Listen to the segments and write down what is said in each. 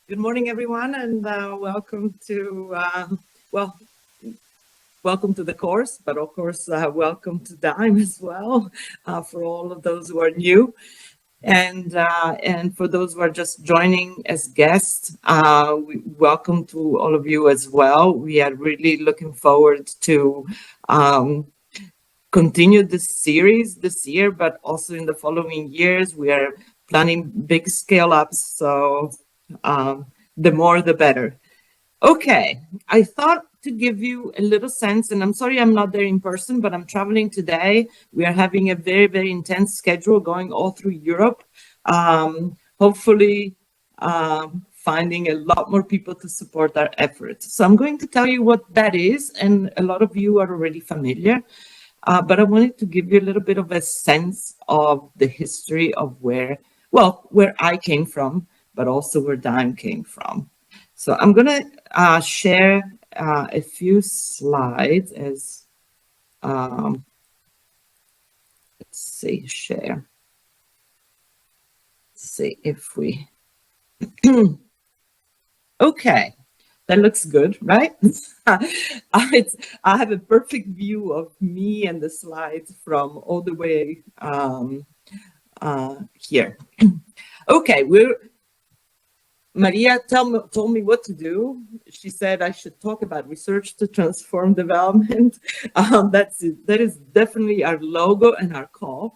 Good morning, everyone, and welcome to welcome to the course, but of course, welcome to Dime as well for all of those who are new, and for those who are just joining as guests. Welcome to all of you as well. We are really looking forward to continue this series this year, but also in the following years. We are planning big scale ups, so the more the better. Okay, I thought to give you a little sense, and I'm sorry I'm not there in person, but I'm traveling today. We are having a very, very intense schedule going all through Europe. Hopefully, finding a lot more people to support our efforts. So I'm going to tell you what that is, and a lot of you are already familiar. But I wanted to give you a little bit of a sense of the history of where I came from, but also where Dime came from. So I'm going to share a few slides as, let's see, share. Let's see if we, okay. That looks good, right? I have a perfect view of me and the slides from all the way here. Okay, Maria told me what to do. She said I should talk about research to transform development. That is definitely our logo and our call.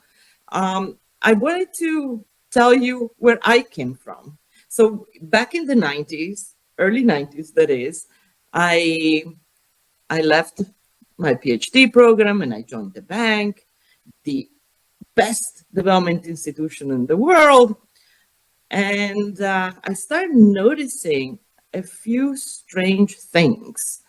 I wanted to tell you where I came from. So back in the 90s, early 90s, that is, I left my PhD program and I joined the bank, the best development institution in the world. And I started noticing a few strange things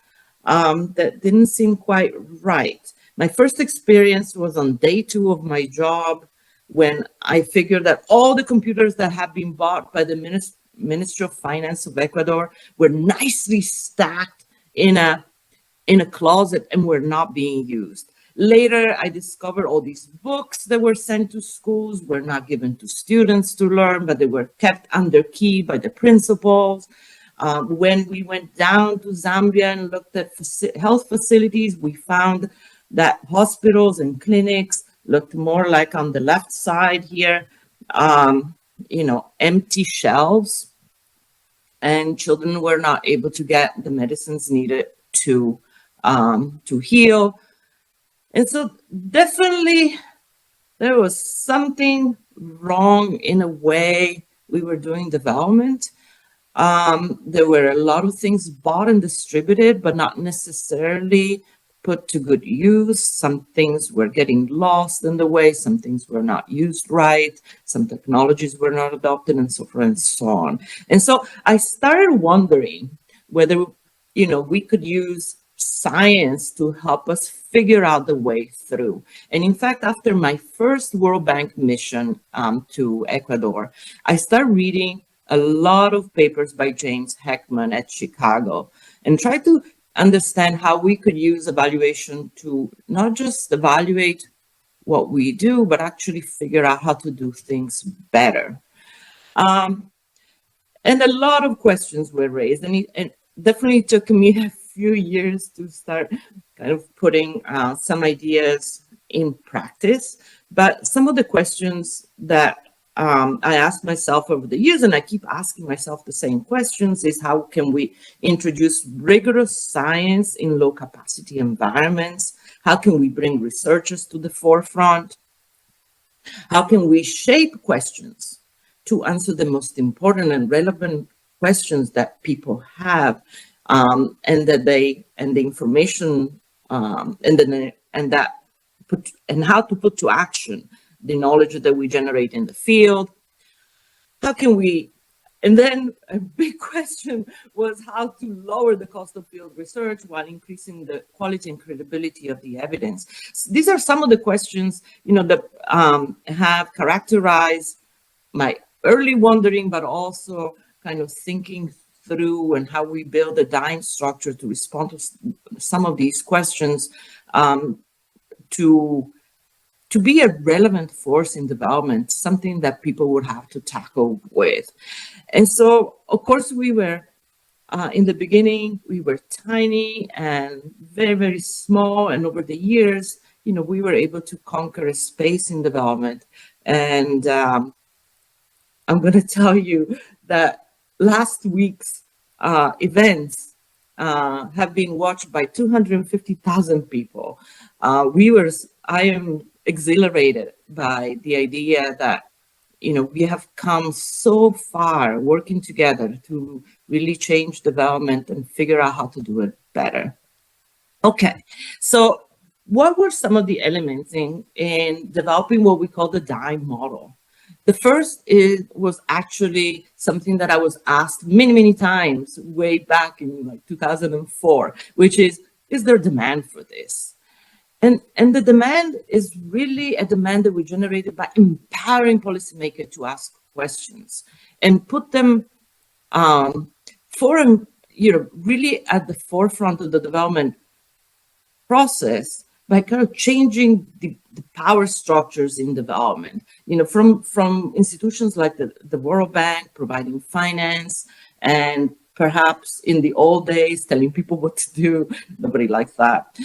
that didn't seem quite right. My first experience was on day 2 of my job, when I figured that all the computers that had been bought by the Ministry of Finance of Ecuador were nicely stacked in a closet and were not being used. Later, I discovered all these books that were sent to schools were not given to students to learn, but they were kept under key by the principals. When we went down to Zambia and looked at health facilities, we found that hospitals and clinics looked more like on the left side here, empty shelves, and children were not able to get the medicines needed to heal. And so definitely there was something wrong in the way we were doing development. There were a lot of things bought and distributed, but not necessarily put to good use. Some things were getting lost in the way, some things were not used right, some technologies were not adopted, and so forth and so on. And so I started wondering whether, we could use science to help us figure out the way through. And in fact, after my first World Bank mission to Ecuador, I started reading a lot of papers by James Heckman at Chicago and tried to understand how we could use evaluation to not just evaluate what we do, but actually figure out how to do things better. And a lot of questions were raised, and it definitely took me a few years to start kind of putting some ideas in practice. But some of the questions that I asked myself over the years, and I keep asking myself the same questions, is how can we introduce rigorous science in low capacity environments? How can we bring researchers to the forefront? How can we shape questions to answer the most important and relevant questions that people have, and the information and how to put to action the knowledge that we generate in the field? How can we, and then a big question was how to lower the cost of field research while increasing the quality and credibility of the evidence. So these are some of the questions, that have characterized my early wondering, but also kind of thinking through and how we build a Dime structure to respond to some of these questions, to to be a relevant force in development, something that people would have to tackle with. And so, of course, we were, in the beginning, we were tiny and very, very small. And over the years, we were able to conquer a space in development. And I'm going to tell you that last week's events have been watched by 250,000 people. I am exhilarated by the idea that, we have come so far working together to really change development and figure out how to do it better. Okay, so what were some of the elements in developing what we call the DIME model? The first was actually something that I was asked many, many times way back in like 2004, which is there demand for this? And the demand is really a demand that we generated by empowering policymakers to ask questions and put them really at the forefront of the development process by kind of changing the power structures in development, from institutions like the World Bank providing finance, and perhaps in the old days telling people what to do. Nobody likes that.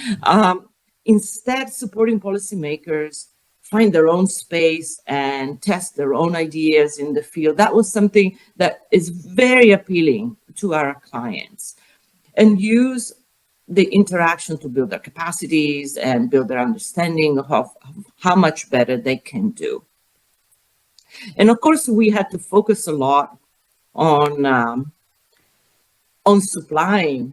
Instead, supporting policymakers find their own space and test their own ideas in the field. That was something that is very appealing to our clients, and use the interaction to build their capacities and build their understanding of how much better they can do. And of course, we had to focus a lot on supplying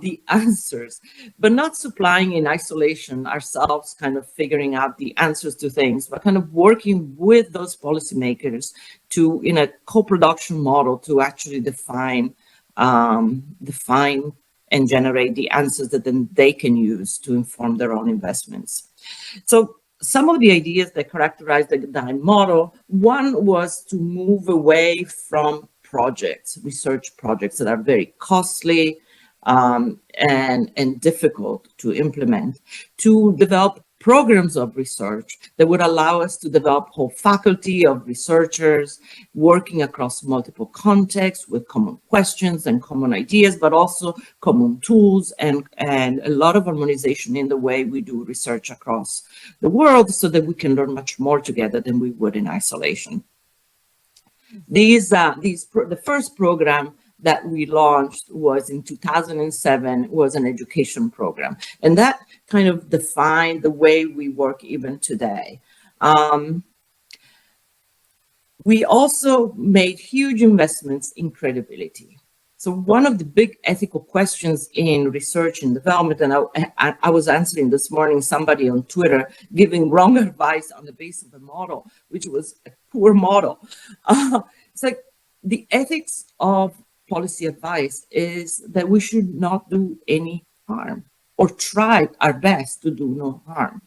the answers, but not supplying in isolation ourselves, kind of figuring out the answers to things, but kind of working with those policymakers to, in a co-production model, to actually define and generate the answers that then they can use to inform their own investments. So some of the ideas that characterize the DIME model, one was to move away from research projects that are very costly and difficult to implement, to develop programs of research that would allow us to develop whole faculty of researchers working across multiple contexts with common questions and common ideas, but also common tools and a lot of harmonization in the way we do research across the world, so that we can learn much more together than we would in isolation. The first program that we launched was in 2007, was an education program. And that kind of defined the way we work even today. We also made huge investments in credibility. So one of the big ethical questions in research and development, and I was answering this morning somebody on Twitter giving wrong advice on the basis of the model, which was a poor model. It's like the ethics of policy advice is that we should not do any harm, or try our best to do no harm,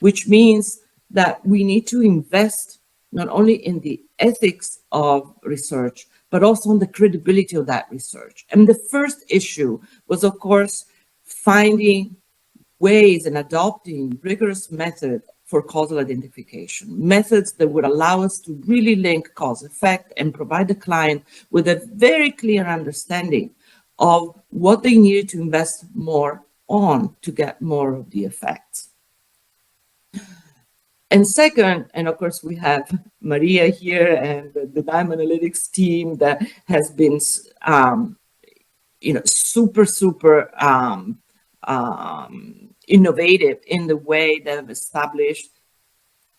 which means that we need to invest not only in the ethics of research, but also on the credibility of that research. And the first issue was, of course, finding ways and adopting rigorous methods for causal identification, methods that would allow us to really link cause effect and provide the client with a very clear understanding of what they needed to invest more on to get more of the effects. And second, and of course, we have Maria here and the DIME Analytics team that has been, super innovative in the way that have established,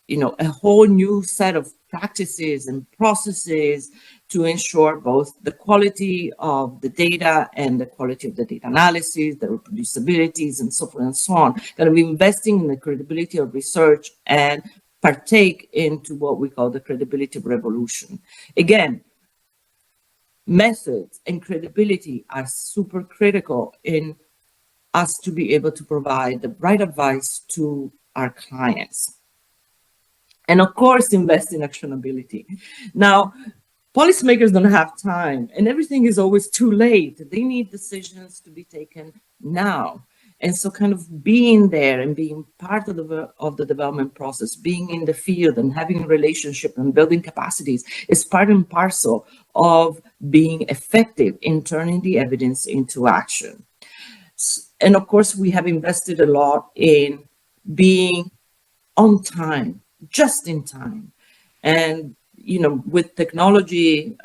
a whole new set of practices and processes to ensure both the quality of the data and the quality of the data analysis, the reproducibilities, and so forth and so on. Kind of investing in the credibility of research and partake into what we call the credibility revolution. Again, methods and credibility are super critical in us to be able to provide the right advice to our clients. And of course, invest in actionability. Now, policymakers don't have time, and everything is always too late. They need decisions to be taken now. And so kind of being there and being part of the development process, being in the field and having a relationship and building capacities is part and parcel of being effective in turning the evidence into action. And of course, we have invested a lot in being on time, just in time. And with technology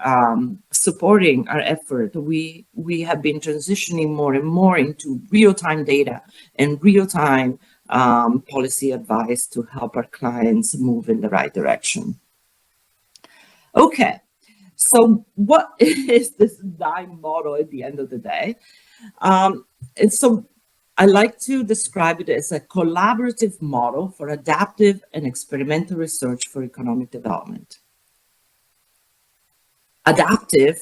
supporting our effort, we have been transitioning more and more into real-time data and real-time policy advice to help our clients move in the right direction. Okay, so what is this DIME model at the end of the day? And so I like to describe it as a collaborative model for adaptive and experimental research for economic development. Adaptive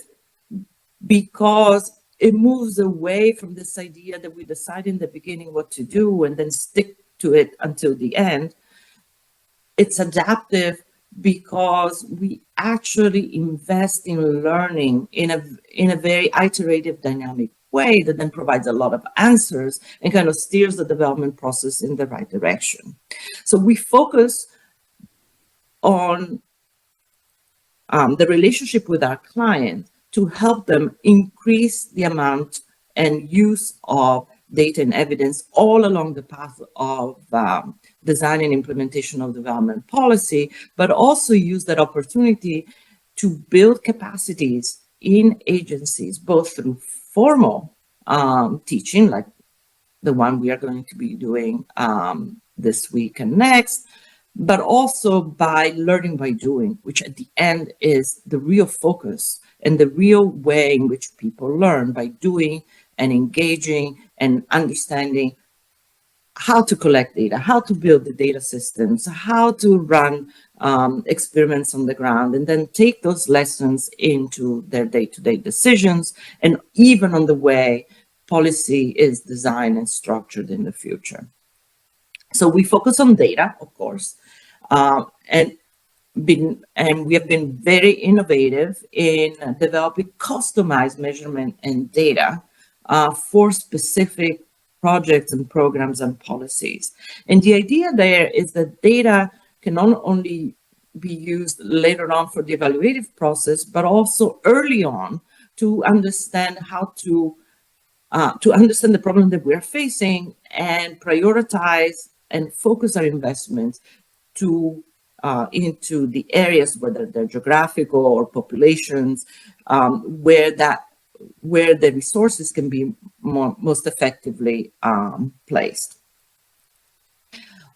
because it moves away from this idea that we decide in the beginning what to do and then stick to it until the end. It's adaptive because we actually invest in learning in a very iterative, dynamic way that then provides a lot of answers and kind of steers the development process in the right direction. So we focus on the relationship with our client to help them increase the amount and use of data and evidence all along the path of design and implementation of development policy, but also use that opportunity to build capacities in agencies, both through formal teaching, like the one we are going to be doing this week and next, but also by learning by doing, which at the end is the real focus and the real way in which people learn, by doing and engaging and understanding how to collect data, how to build the data systems, how to run experiments on the ground, and then take those lessons into their day-to-day decisions, and even on the way policy is designed and structured in the future. So we focus on data, of course, and we have been very innovative in developing customized measurement and data for specific projects and programs and policies. And the idea there is that data can not only be used later on for the evaluative process, but also early on to understand how to understand the problem that we're facing and prioritize and focus our investments into the areas, whether they're geographical or populations, where the resources can be most effectively placed.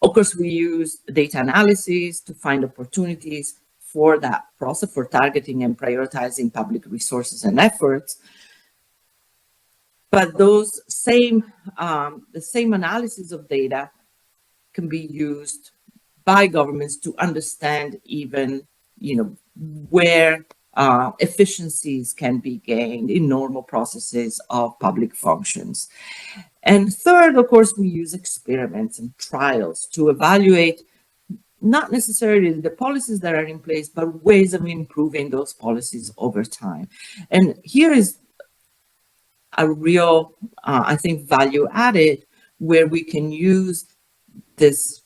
Of course, we use data analysis to find opportunities for that process, for targeting and prioritizing public resources and efforts. But those the same analysis of data can be used by governments to understand even, where efficiencies can be gained in normal processes of public functions. And third, of course, we use experiments and trials to evaluate not necessarily the policies that are in place, but ways of improving those policies over time. And here is a real, I think, value added, where we can use this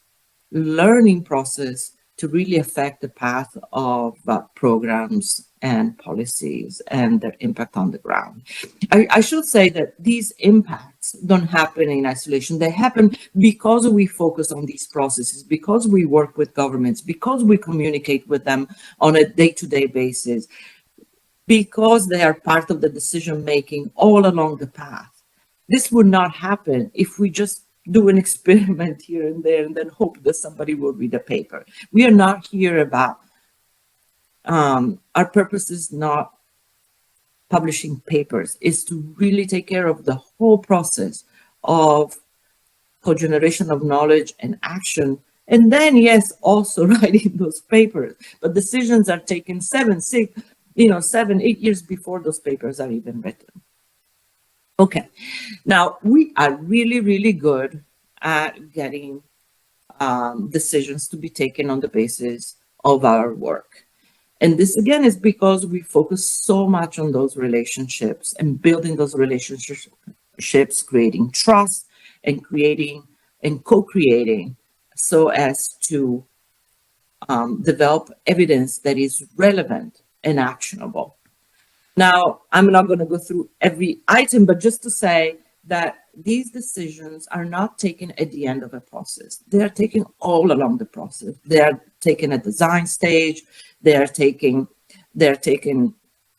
learning process to really affect the path of programs and policies and their impact on the ground. I should say that these impacts don't happen in isolation. They happen because we focus on these processes, because we work with governments, because we communicate with them on a day-to-day basis, because they are part of the decision-making all along the path. This would not happen if we just do an experiment here and there and then hope that somebody will read a paper. We are not here about, our purpose is not publishing papers, is to really take care of the whole process of cogeneration of knowledge and action. And then, yes, also writing those papers, but decisions are taken 7, 8 years before those papers are even written. Okay, now we are really, really good at getting decisions to be taken on the basis of our work. And this, again, is because we focus so much on those relationships and building those relationships, creating trust, and creating and co-creating so as to develop evidence that is relevant and actionable. Now, I'm not going to go through every item, but just to say that these decisions are not taken at the end of a process. They are taken all along the process. They are taken at design stage. They're taken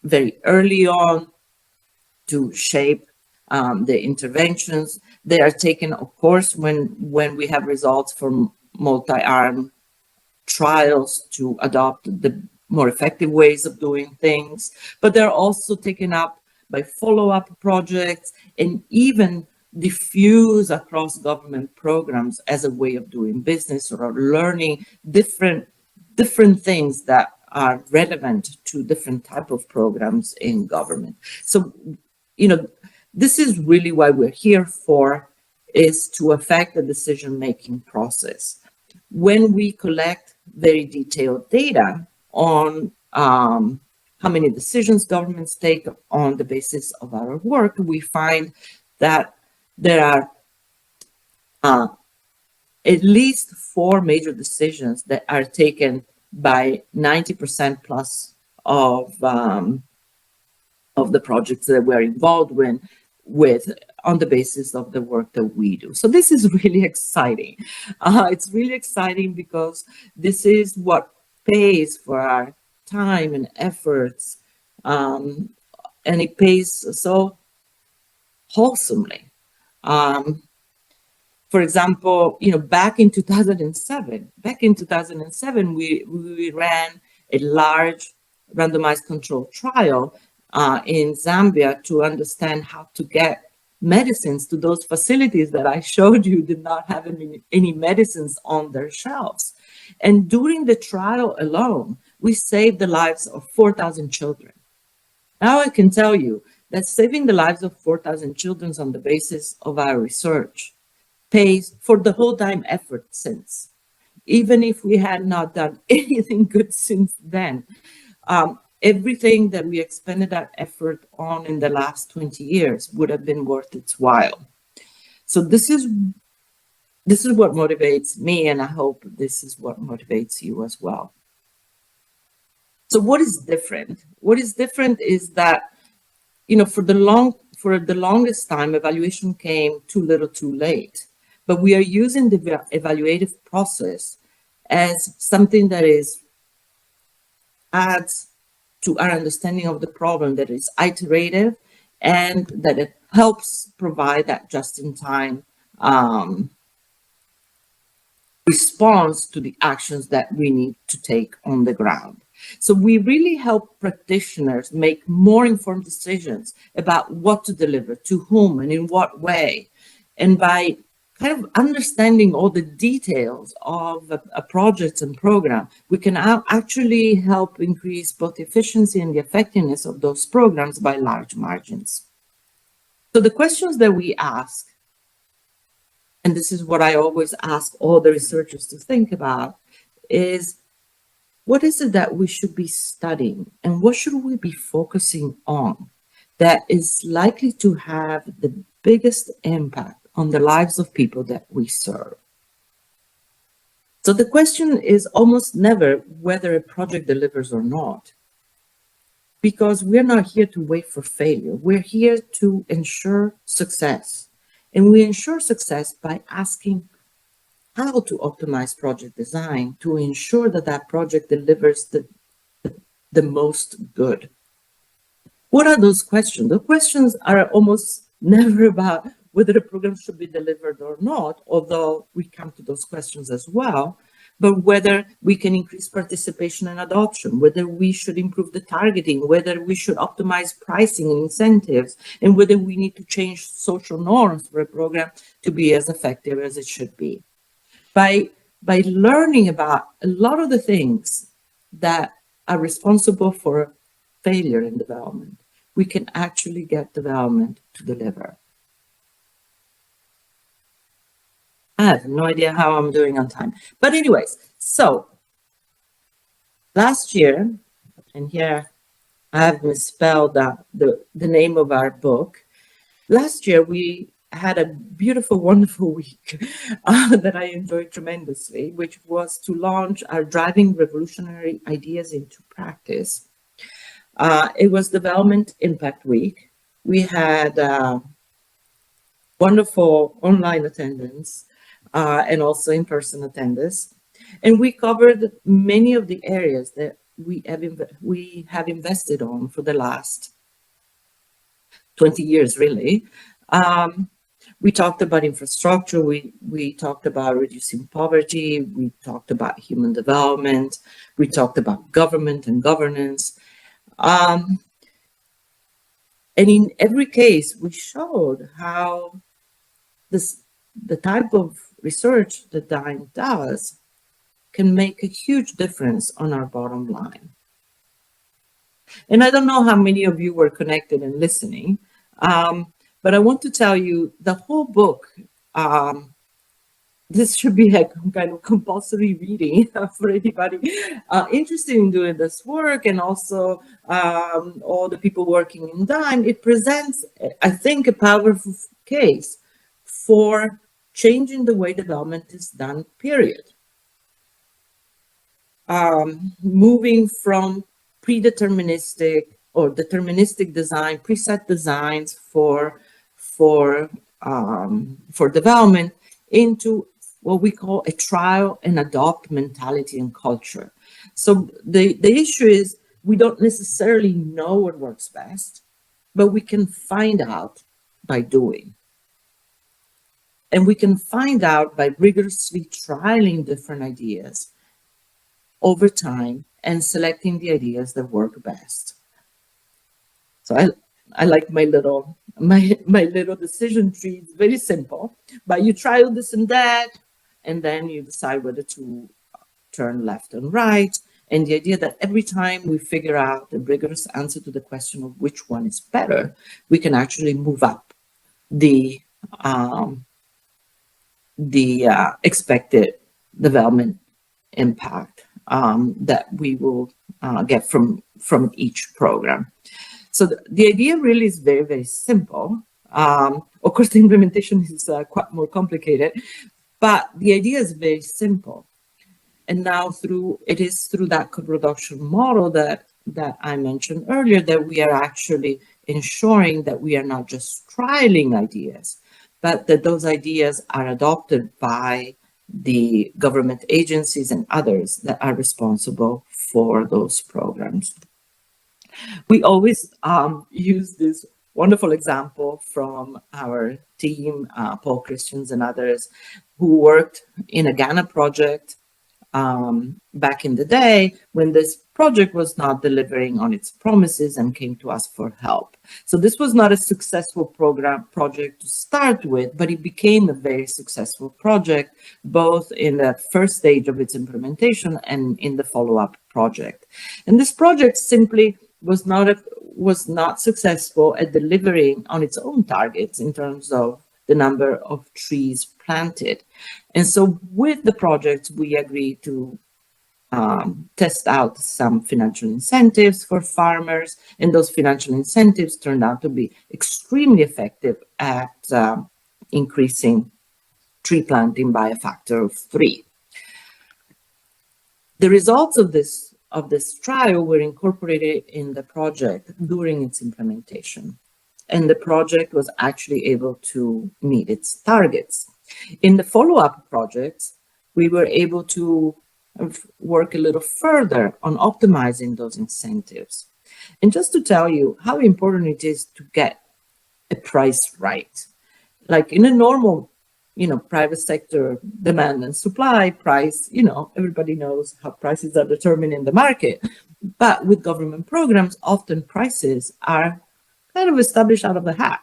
very early on to shape the interventions. They are taken, of course, when we have results from multi-arm trials to adopt the more effective ways of doing things, but they're also taken up by follow-up projects and even diffuse across government programs as a way of doing business or learning different things that are relevant to different type of programs in government. So, this is really why we're here for, is to affect the decision-making process. When we collect very detailed data on how many decisions governments take on the basis of our work, we find that there are at least 4 major decisions that are taken by 90% plus of the projects that we're involved with on the basis of the work that we do. So this is really exciting. It's really exciting because this is what pays for our time and efforts, and it pays so wholesomely. For example, back in 2007, we ran a large randomized controlled trial in Zambia to understand how to get medicines to those facilities that I showed you did not have any medicines on their shelves. And during the trial alone, we saved the lives of 4,000 children. Now I can tell you that saving the lives of 4,000 children on the basis of our research pays for the whole time effort since. Even if we had not done anything good since then, everything that we expended our effort on in the last 20 years would have been worth its while. So this is what motivates me, and I hope this is what motivates you as well. So what is different? What is different is that, for the longest time, evaluation came too little, too late. But we are using the evaluative process as something that adds to our understanding of the problem, that is iterative, and that it helps provide that just-in-time response to the actions that we need to take on the ground. So we really help practitioners make more informed decisions about what to deliver, to whom, and in what way. And by kind of understanding all the details of a project and program, we can actually help increase both efficiency and the effectiveness of those programs by large margins. So the questions that we ask, and this is what I always ask all the researchers to think about, is what is it that we should be studying and what should we be focusing on that is likely to have the biggest impact on the lives of people that we serve? So the question is almost never whether a project delivers or not, because we're not here to wait for failure. We're here to ensure success. And we ensure success by asking how to optimize project design to ensure that that project delivers the most good. What are those questions? The questions are almost never about whether the program should be delivered or not, although we come to those questions as well, but whether we can increase participation and adoption, whether we should improve the targeting, whether we should optimize pricing and incentives, and whether we need to change social norms for a program to be as effective as it should be. By learning about a lot of the things that are responsible for failure in development, we can actually get development to deliver. I have no idea how I'm doing on time. But anyways, so last year, and here I have misspelled the name of our book. Last year, we had a beautiful, wonderful week that I enjoyed tremendously, which was to launch our Driving Revolutionary Ideas into Practice. It was Development Impact Week. We had wonderful online attendance and also in-person attendance. And we covered many of the areas that we have invested on for the last 20 years, really. We talked about infrastructure, we talked about reducing poverty, we talked about human development, we talked about government and governance. And in every case, we showed how the type of research that DINE does can make a huge difference on our bottom line. And I don't know how many of you were connected and listening, but I want to tell you the whole book, this should be a kind of compulsory reading for anybody interested in doing this work, and also all the people working in DINE. It presents, I think, a powerful case for changing the way development is done, period. Moving from predeterministic or deterministic design, preset designs for development into what we call a trial and adopt mentality and culture. So the issue is we don't necessarily know what works best, but we can find out by doing. And we can find out by rigorously trialing different ideas over time and selecting the ideas that work best. So I like my little decision tree. It's very simple, but you trial this and that, and then you decide whether to turn left and right. And the idea that every time we figure out the rigorous answer to the question of which one is better, we can actually move up the expected development impact that we will get from each program. So the idea really is very, very simple. Of course, the implementation is quite more complicated, but the idea is very simple. And now it is through that co-production model that I mentioned earlier that we are actually ensuring that we are not just trialing ideas, but that those ideas are adopted by the government agencies and others that are responsible for those programs. We always use this wonderful example from our team, Paul Christians and others, who worked in a Ghana project back in the day when this project was not delivering on its promises and came to us for help. So this was not a successful project to start with, but it became a very successful project, both in the first stage of its implementation and in the follow-up project. And this project simply was not successful at delivering on its own targets in terms of the number of trees planted. And so with the project, we agreed to test out some financial incentives for farmers, and those financial incentives turned out to be extremely effective at increasing tree planting by a factor of 3. The results of this trial were incorporated in the project during its implementation, and the project was actually able to meet its targets. In the follow-up projects, we were able to work a little further on optimizing those incentives. And just to tell you how important it is to get a price right. Like in a normal, private sector demand and supply price, everybody knows how prices are determined in the market. But with government programs, often prices are kind of established out of the hat.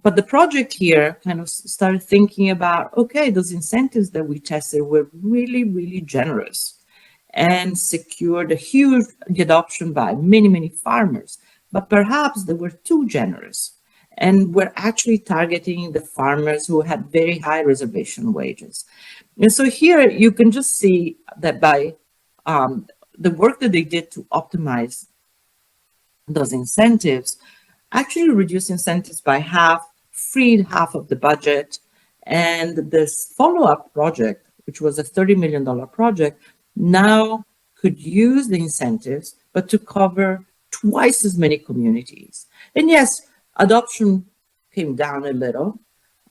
But the project here kind of started thinking about, okay, those incentives that we tested were really, really generous and secured a huge adoption by many, many farmers. But perhaps they were too generous and were actually targeting the farmers who had very high reservation wages. And so here you can just see that by the work that they did to optimize those incentives, actually reduced incentives by half freed half of the budget. And this follow-up project, which was a $30 million project, now could use the incentives, but to cover twice as many communities. And yes, adoption came down a little,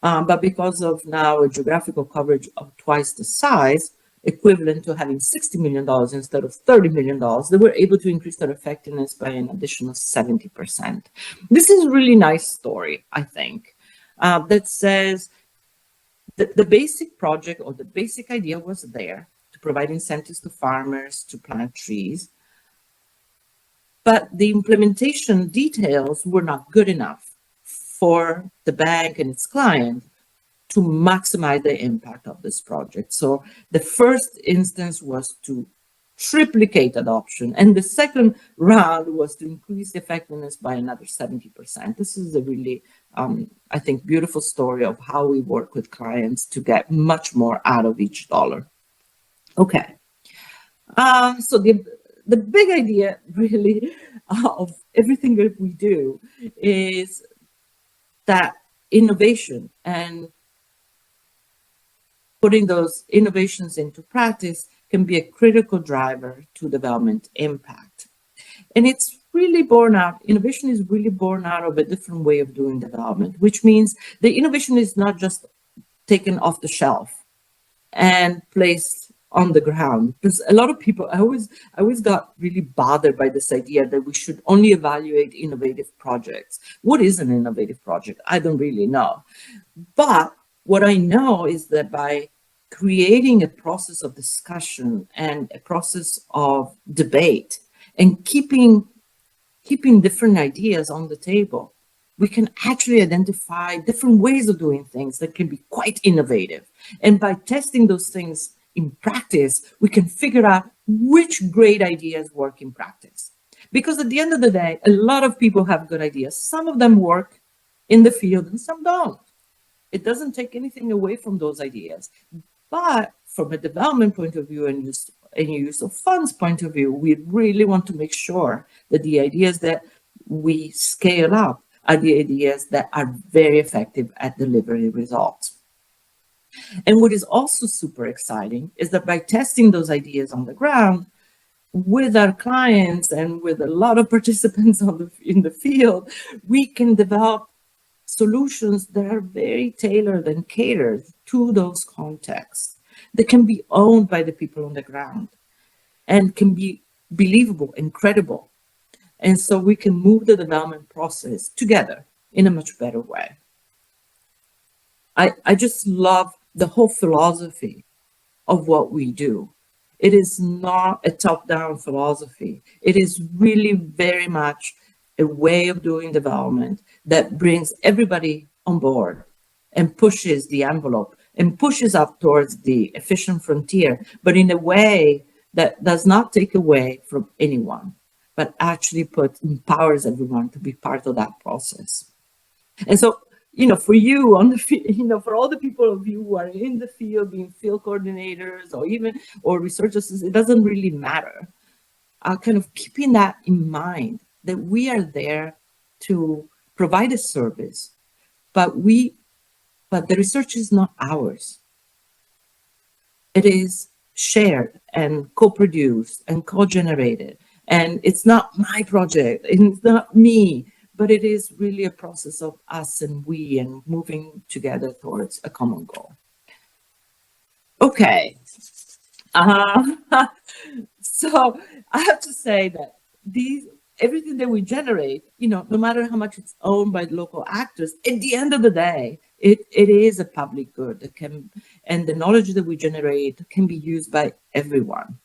but because of now a geographical coverage of twice the size, equivalent to having $60 million instead of $30 million, they were able to increase their effectiveness by an additional 70%. This is a really nice story, I think, that says that the basic project or the basic idea was there to provide incentives to farmers to plant trees, but the implementation details were not good enough for the bank and its client to maximize the impact of this project. So the first instance was to triplicate adoption, and the second round was to increase the effectiveness by another 70%. This is a really, I think, beautiful story of how we work with clients to get much more out of each dollar. Okay, so the big idea really of everything that we do is that innovation and putting those innovations into practice can be a critical driver to development impact. And it's really born out, innovation is really born out of a different way of doing development, which means the innovation is not just taken off the shelf and placed on the ground. Because a lot of people, I always got really bothered by this idea that we should only evaluate innovative projects. What is an innovative project? I don't really know. But what I know is that by creating a process of discussion and a process of debate and keeping different ideas on the table, we can actually identify different ways of doing things that can be quite innovative. And by testing those things in practice, we can figure out which great ideas work in practice. Because at the end of the day, a lot of people have good ideas. Some of them work in the field and some don't. It doesn't take anything away from those ideas. But from a development point of view and use of funds point of view, we really want to make sure that the ideas that we scale up are the ideas that are very effective at delivering results. And what is also super exciting is that by testing those ideas on the ground with our clients and with a lot of participants in the field, we can develop solutions that are very tailored and catered to those contexts, that can be owned by the people on the ground and can be believable and credible. And so we can move the development process together in a much better way. I just love the whole philosophy of what we do. It is not a top-down philosophy. It is really very much a way of doing development that brings everybody on board and pushes the envelope and pushes up towards the efficient frontier, but in a way that does not take away from anyone, but actually empowers everyone to be part of that process. And so, for you on the, for all the people of you who are in the field, being field coordinators or researchers, it doesn't really matter. Kind of keeping that in mind, that we are there to provide a service, but the research is not ours. It is shared and co-produced and co-generated. And it's not my project, and it's not me, but it is really a process of us and we and moving together towards a common goal. Okay. So I have to say that everything that we generate, no matter how much it's owned by local actors, at the end of the day, it is a public good. And the knowledge that we generate can be used by everyone.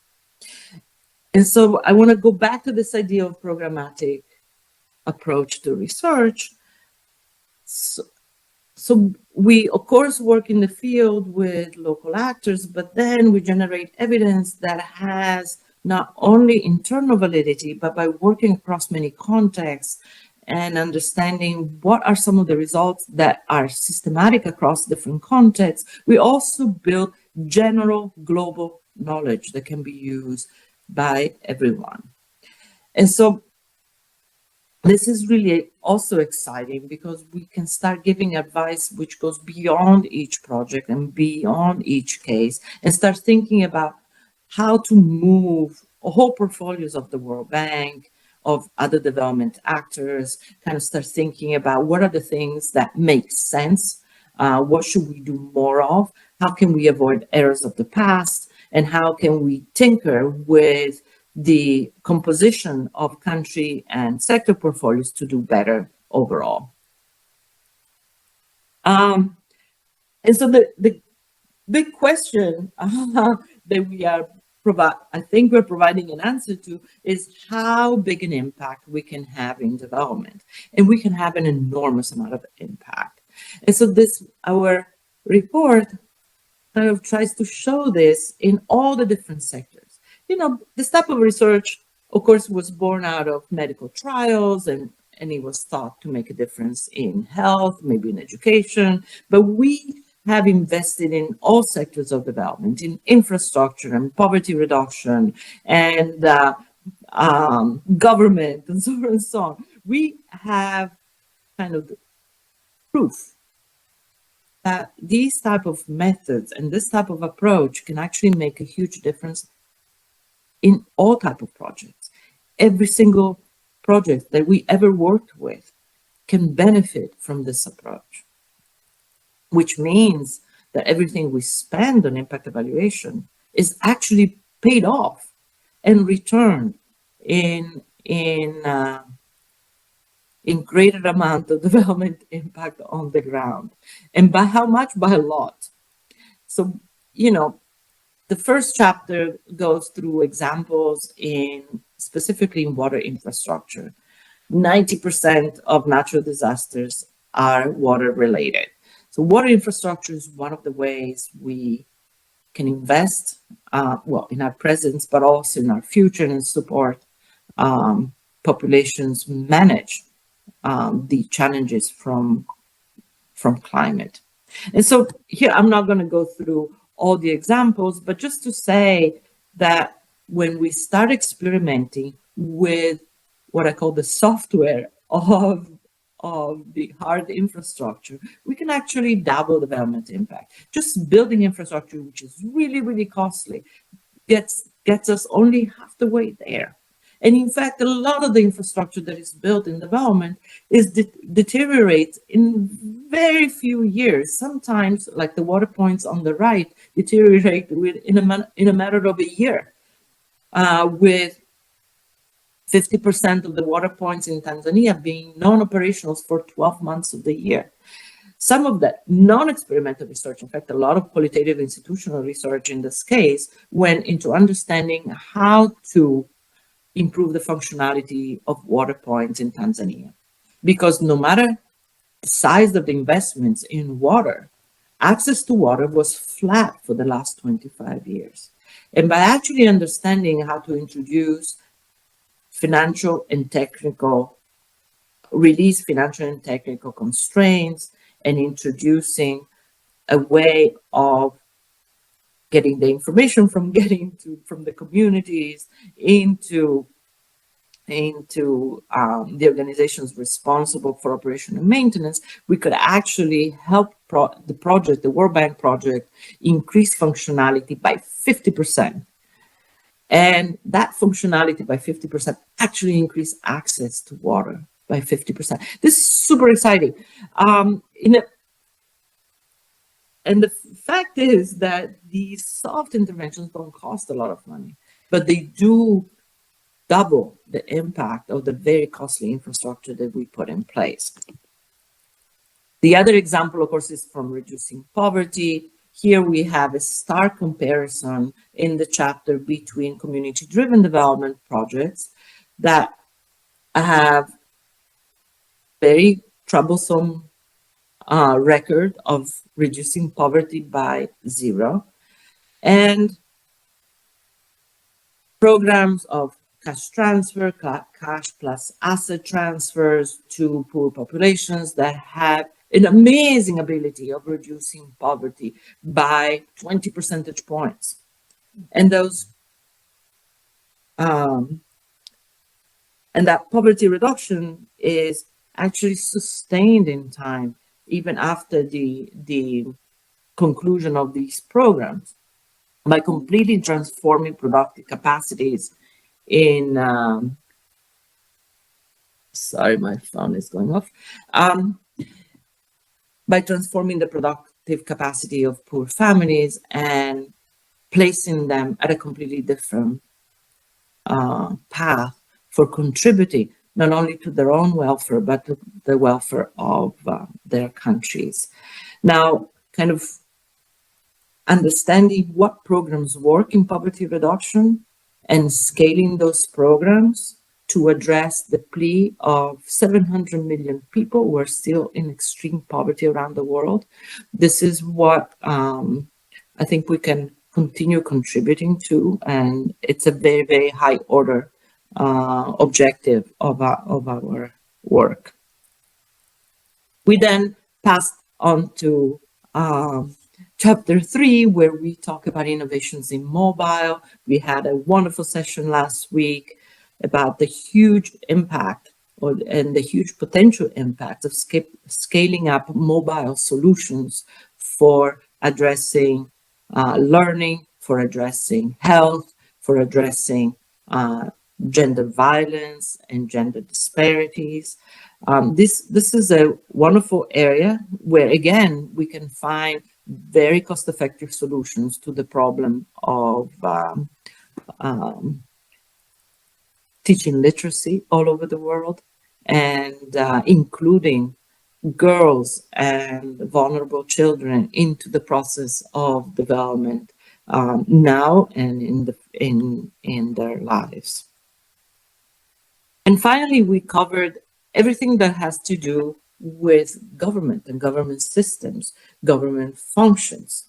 And so I want to go back to this idea of programmatic approach to research. So we, of course, work in the field with local actors, but then we generate evidence that has not only internal validity, but by working across many contexts and understanding what are some of the results that are systematic across different contexts, we also build general global knowledge that can be used by everyone. And so This is really also exciting because we can start giving advice which goes beyond each project and beyond each case, and start thinking about how to move whole portfolios of the World Bank, of other development actors, kind of start thinking about what are the things that make sense, what should we do more of, how can we avoid errors of the past, and how can we tinker with the composition of country and sector portfolios to do better overall. And so the big question that we are I think we're providing an answer to is how big an impact we can have in development. And we can have an enormous amount of impact. And so our report kind of tries to show this in all the different sectors. This type of research, of course, was born out of medical trials, and it was thought to make a difference in health, maybe in education, but we have invested in all sectors of development, in infrastructure and poverty reduction and government and so on and so on. We have kind of proof that these type of methods and this type of approach can actually make a huge difference in all type of projects. Every single project that we ever worked with can benefit from this approach, which means that everything we spend on impact evaluation is actually paid off and returned in greater amount of development impact on the ground. And by how much? By a lot. So, the first chapter goes through examples specifically in water infrastructure. 90% of natural disasters are water related. So water infrastructure is one of the ways we can invest, in our presence, but also in our future, and support populations manage the challenges from climate. And so here, I'm not going to go through all the examples, but just to say that when we start experimenting with what I call the software of the hard infrastructure, we can actually double development impact. Just building infrastructure, which is really, really costly, gets us only half the way there. And in fact, a lot of the infrastructure that is built in development deteriorates in very few years. Sometimes, like the water points on the right, deteriorate in a matter of a year, with 50% of the water points in Tanzania being non-operational for 12 months of the year. Some of that non-experimental research, in fact, a lot of qualitative institutional research in this case, went into understanding how to improve the functionality of water points in Tanzania. Because no matter the size of the investments in water, access to water was flat for the last 25 years. And by actually understanding how to introduce release financial and technical constraints, and introducing a way of getting the information from the communities into the organizations responsible for operation and maintenance, we could actually help the World Bank project increase functionality by 50%. And that functionality by 50% actually increased access to water by 50%. This is super exciting. And the fact is that these soft interventions don't cost a lot of money, but they do double the impact of the very costly infrastructure that we put in place. The other example, of course, is from reducing poverty. Here we have a stark comparison in the chapter between community-driven development projects that have very troublesome record of reducing poverty by 0, and programs of cash transfer, cash plus asset transfers to poor populations that have an amazing ability of reducing poverty by 20 percentage points. And those And that poverty reduction is actually sustained in time, even after the conclusion of these programs, by completely transforming productive capacities in, sorry, my phone is going off, by transforming the productive capacity of poor families and placing them at a completely different path for contributing not only to their own welfare, but to the welfare of their countries. Now, kind of understanding what programs work in poverty reduction and scaling those programs to address the plea of 700 million people who are still in extreme poverty around the world. This is what I think we can continue contributing to, and it's a very, very high order objective of our work. We then passed on to Chapter 3, where we talk about innovations in mobile. We had a wonderful session last week about the huge impact and the huge potential impact of scaling up mobile solutions for addressing learning, for addressing health, for addressing gender violence and gender disparities. This is a wonderful area where, again, we can find very cost-effective solutions to the problem of teaching literacy all over the world, and including girls and vulnerable children into the process of development now and in their lives. And finally, we covered everything that has to do with government and government systems, government functions.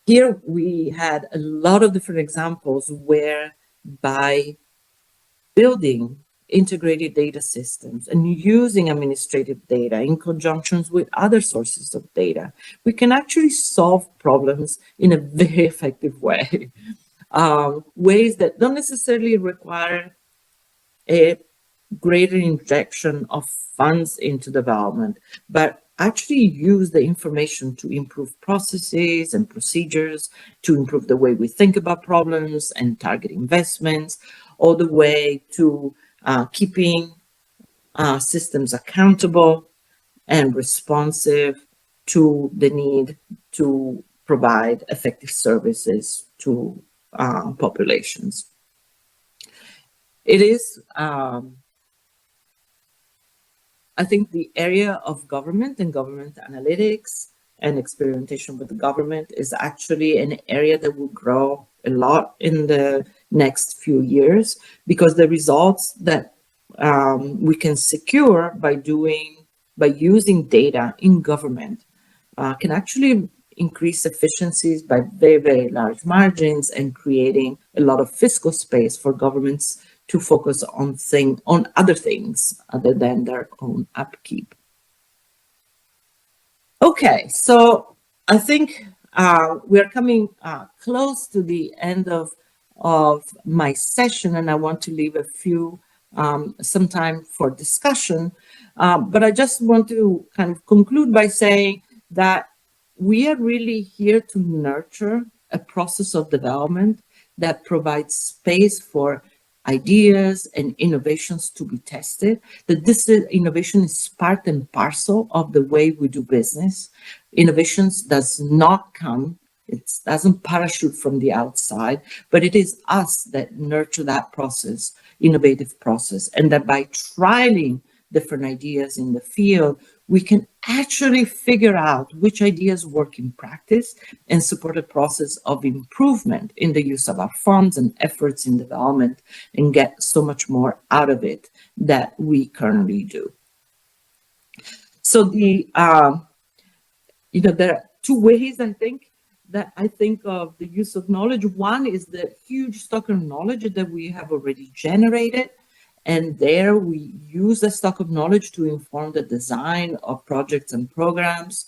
Here we had a lot of different examples where, by building integrated data systems and using administrative data in conjunction with other sources of data, we can actually solve problems in a very effective way. Ways that don't necessarily require a greater injection of funds into development, but actually use the information to improve processes and procedures, to improve the way we think about problems and target investments, all the way to keeping systems accountable and responsive to the need to provide effective services to populations. It is, I think, the area of government and government analytics and experimentation with the government is actually an area that will grow a lot in the next few years, because the results that we can secure by using data in government can actually increase efficiencies by very, very large margins, and creating a lot of fiscal space for governments to focus on other things other than their own upkeep. Okay, so I think we're coming close to the end of my session, and I want to leave some time for discussion. But I just want to kind of conclude by saying that we are really here to nurture a process of development that provides space for ideas and innovations to be tested, that this innovation is part and parcel of the way we do business. Innovations does not come, it doesn't parachute from the outside, but it is us that nurture that process, innovative process, and that by trialing different ideas in the field, we can actually figure out which ideas work in practice and support a process of improvement in the use of our funds and efforts in development, and get so much more out of it that we currently do. So there are two ways, I think, that I think of the use of knowledge. One is the huge stock of knowledge that we have already generated. And there we use the stock of knowledge to inform the design of projects and programs.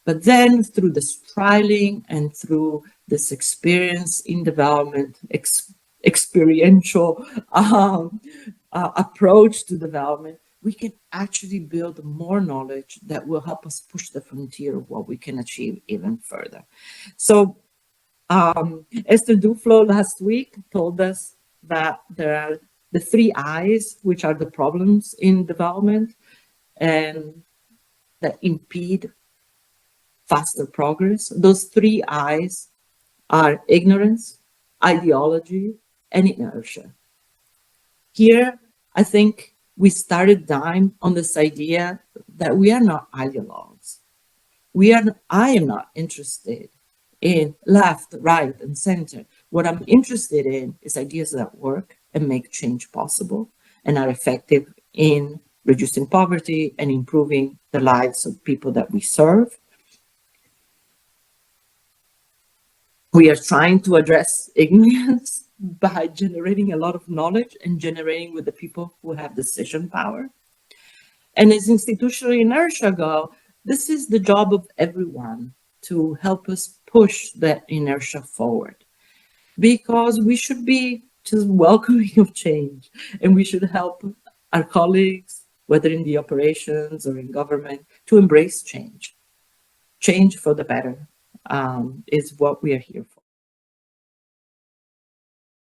But then through this trialing and through this experience in development, experiential approach to development, we can actually build more knowledge that will help us push the frontier of what we can achieve even further. So Esther Duflo last week told us that there are the 3 I's, which are the problems in development and that impede faster progress. Those 3 I's are ignorance, ideology, and inertia. Here, I think we started dime on this idea that we are not ideologues. I am not interested in left, right, and center. What I'm interested in is ideas that work and make change possible and are effective in reducing poverty and improving the lives of people that we serve. We are trying to address ignorance by generating a lot of knowledge and generating with the people who have decision power. And as institutional inertia go, this is the job of everyone to help us push that inertia forward, because we should be just welcoming of change, and we should help our colleagues, whether in the operations or in government, to embrace change. Change for the better is what we are here for.